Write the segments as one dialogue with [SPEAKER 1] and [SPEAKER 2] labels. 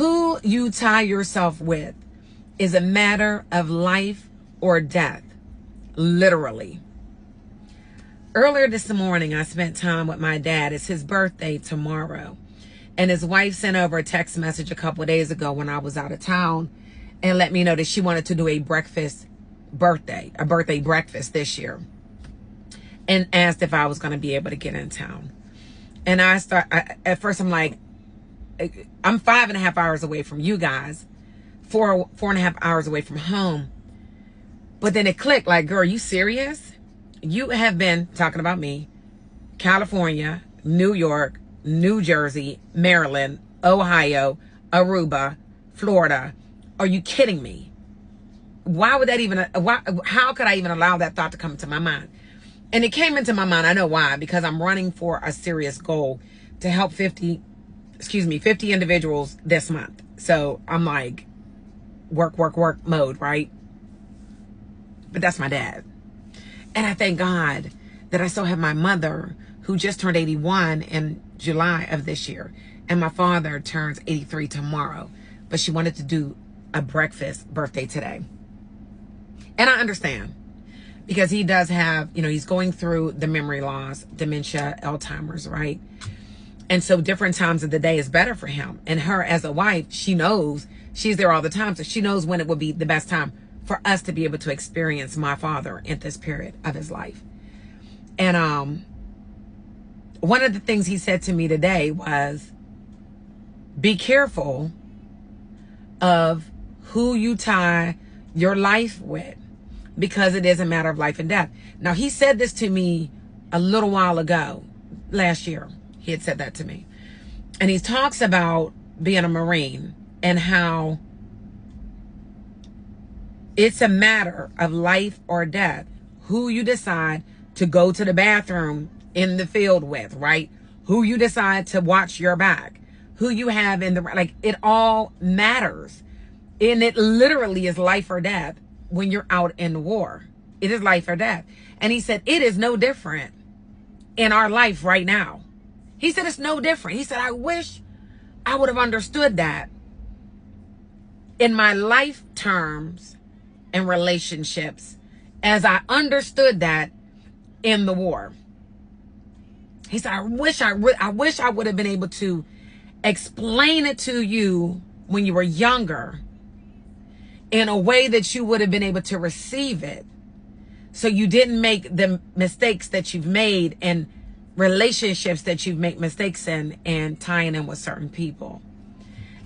[SPEAKER 1] Who you tie yourself with is a matter of life or death, literally. Earlier this morning, I spent time with my dad. It's his birthday tomorrow. And his wife sent over a text message a couple of days ago when I was out of town and let me know that she wanted to do a birthday breakfast this year, and asked if I was going to be able to get in town. And at first I'm like, I'm 5.5 hours away from you guys, 4.5 hours away from home. But then it clicked, like, girl, are you serious? You have been talking about me, California, New York, New Jersey, Maryland, Ohio, Aruba, Florida. Are you kidding me? Why would that even, how could I even allow that thought to come into my mind? And it came into my mind, I know why, because I'm running for a serious goal to help 50 individuals this month. So I'm like, work mode, right? But that's my dad. And I thank God that I still have my mother, who just turned 81 in July of this year. And my father turns 83 tomorrow. But she wanted to do a birthday today. And I understand. Because he does have, he's going through the memory loss, dementia, Alzheimer's, right? And so different times of the day is better for him. And her as a wife, she knows she's there all the time. So she knows when it would be the best time for us to be able to experience my father in this period of his life. And one of the things he said to me today was, be careful of who you tie your life with, because it is a matter of life and death. Now, he said this to me a little while ago, last year. He had said that to me. And he talks about being a Marine and how it's a matter of life or death, who you decide to go to the bathroom in the field with, right? Who you decide to watch your back, who you have in the, like, it all matters. And it literally is life or death when you're out in war. It is life or death. And he said, it is no different in our life right now. He said, it's no different. He said, I wish I would have understood that in my life terms and relationships as I understood that in the war. He said, I wish I would have been able to explain it to you when you were younger in a way that you would have been able to receive it, so you didn't make the mistakes that you've made and relationships that you've made mistakes in and tying in with certain people.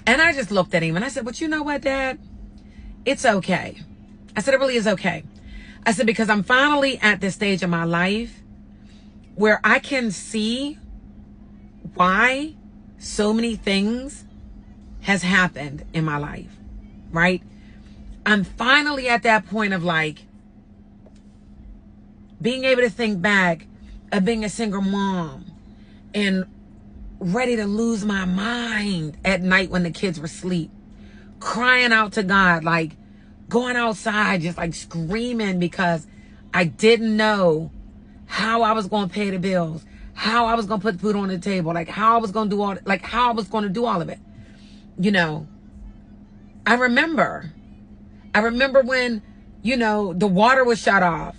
[SPEAKER 1] And I just looked at him and I said, but you know what, Dad? It's okay. I said, it really is okay. I said, because I'm finally at this stage of my life where I can see why so many things has happened in my life, right? I'm finally at that point of like being able to think back of being a single mom and ready to lose my mind at night when the kids were asleep, crying out to God, like going outside, just like screaming because I didn't know how I was going to pay the bills, how I was going to put food on the table, like how I was going to do all, like how I was going to do all of it. I remember when, the water was shut off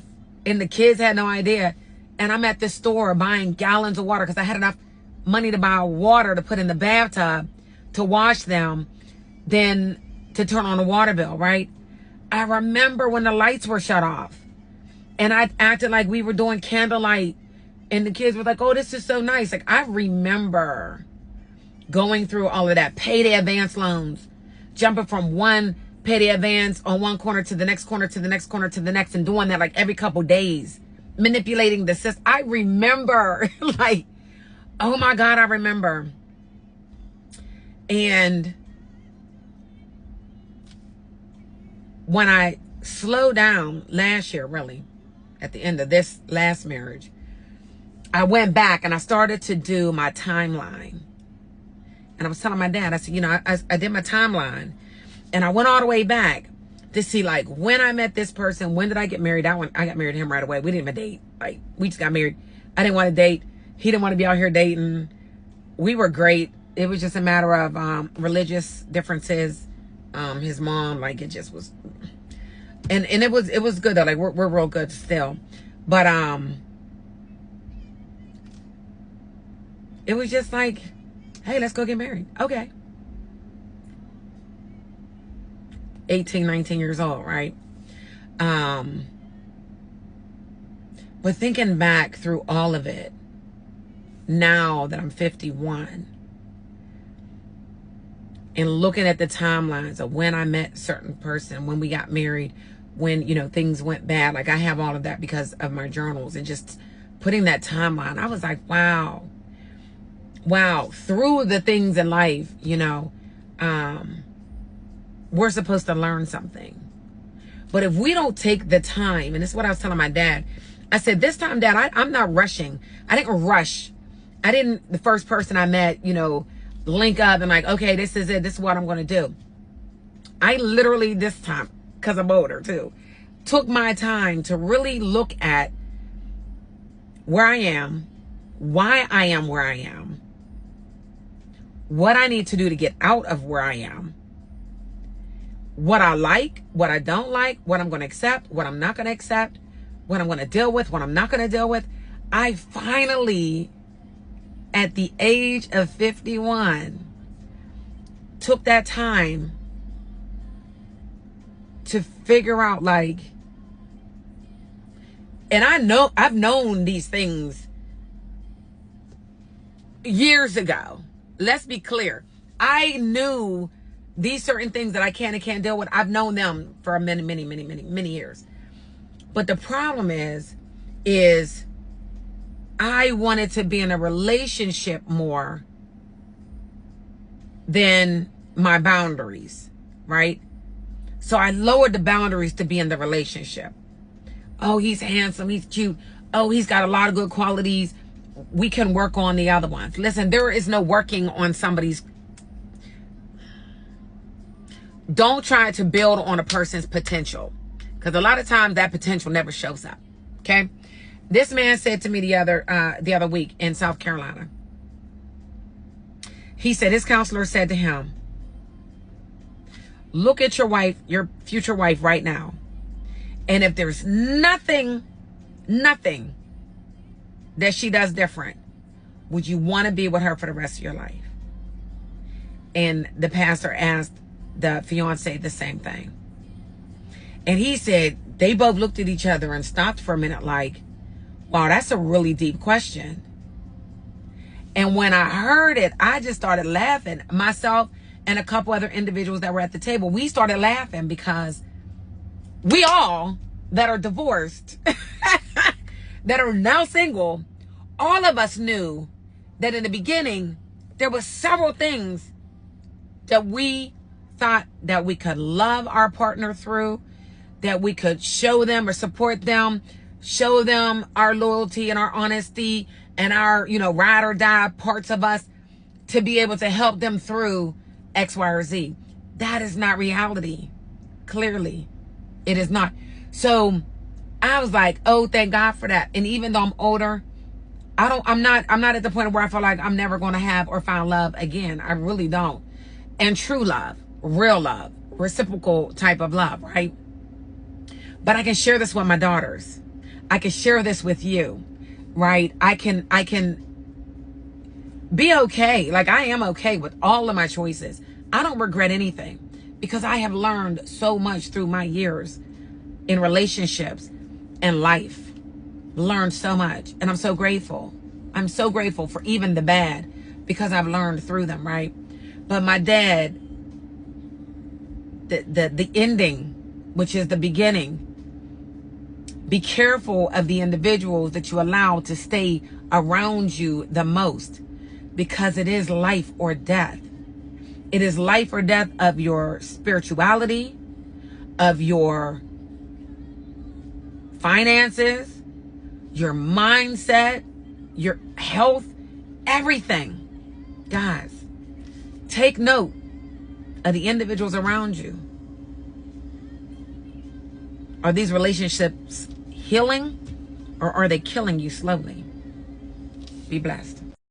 [SPEAKER 1] and the kids had no idea. And I'm at the store buying gallons of water because I had enough money to buy water to put in the bathtub to wash them, then to turn on the water bill, right? I remember when the lights were shut off and I acted like we were doing candlelight and the kids were like, oh, this is so nice. Like, I remember going through all of that, payday advance loans, jumping from one payday advance on one corner to the next corner to the next corner to the next, and doing that like every couple days, manipulating the system. I remember, like, oh my God, I remember. And when I slowed down last year, really, at the end of this last marriage, I went back and I started to do my timeline. And I was telling my dad, I said, I did my timeline. And I went all the way back to see, like, when I met this person, when did I get married? I got married to him right away. We didn't even date. We just got married. I didn't want to date. He didn't want to be out here dating. We were great. it was just a matter of religious differences. His mom, like, it just was, and it was good though. Like, we're real good still, but it was just like, hey, let's go get married. Okay. 18, 19 years old, right? But thinking back through all of it, now that I'm 51, and looking at the timelines of when I met a certain person, when we got married, when, you know, things went bad, like I have all of that because of my journals, and just putting that timeline, I was like, wow, through the things in life, you know, we're supposed to learn something. But if we don't take the time, and this is what I was telling my dad, I said, this time, Dad, I'm not rushing. I didn't rush. I didn't, the first person I met, you know, link up and like, okay, this is it. This is what I'm going to do. I literally, this time, because I'm older too, took my time to really look at where I am, why I am where I am, what I need to do to get out of where I am, what I like, what I don't like, what I'm going to accept, what I'm not going to accept, what I'm going to deal with, what I'm not going to deal with. I finally, at the age of 51, took that time to figure out, like, and I know I've known these things years ago. Let's be clear. I knew these certain things that I can and can't deal with. I've known them for many years. But the problem is I wanted to be in a relationship more than my boundaries, right? So I lowered the boundaries to be in the relationship. Oh, he's handsome, he's cute. Oh, he's got a lot of good qualities. We can work on the other ones. Listen, there is no working on somebody's. Don't try to build on a person's potential, because a lot of times that potential never shows up. Okay. This man said to me the other week in South Carolina, he said his counselor said to him, look at your wife, your future wife right now. And if there's nothing that she does different, would you want to be with her for the rest of your life? And the pastor asked the fiance the same thing. And he said, they both looked at each other and stopped for a minute like, wow, that's a really deep question. And when I heard it, I just started laughing. Myself and a couple other individuals that were at the table, we started laughing because we all that are divorced, that are now single, all of us knew that in the beginning, there were several things that we thought that we could love our partner through, that we could show them or support them, show them our loyalty and our honesty and our, you know, ride or die parts of us to be able to help them through X, Y, or Z. That is not reality. Clearly, it is not. So I was like, oh, thank God for that. And even though I'm older, I'm not at the point where I feel like I'm never going to have or find love again. I really don't. And true love, real love, reciprocal type of love, right? But I can share this with my daughters. I can share this with you, right? I can be okay. Like, I am okay with all of my choices. I don't regret anything because I have learned so much through my years in relationships and life. Learned so much. And I'm so grateful. I'm so grateful for even the bad because I've learned through them, right? But my dad, the ending, which is the beginning, be careful of the individuals that you allow to stay around you the most, because it is life or death. It is life or death of your spirituality, of your finances, your mindset, your health, everything. Guys, take note of the individuals around you. Are these relationships healing, or are they killing you slowly? Be blessed.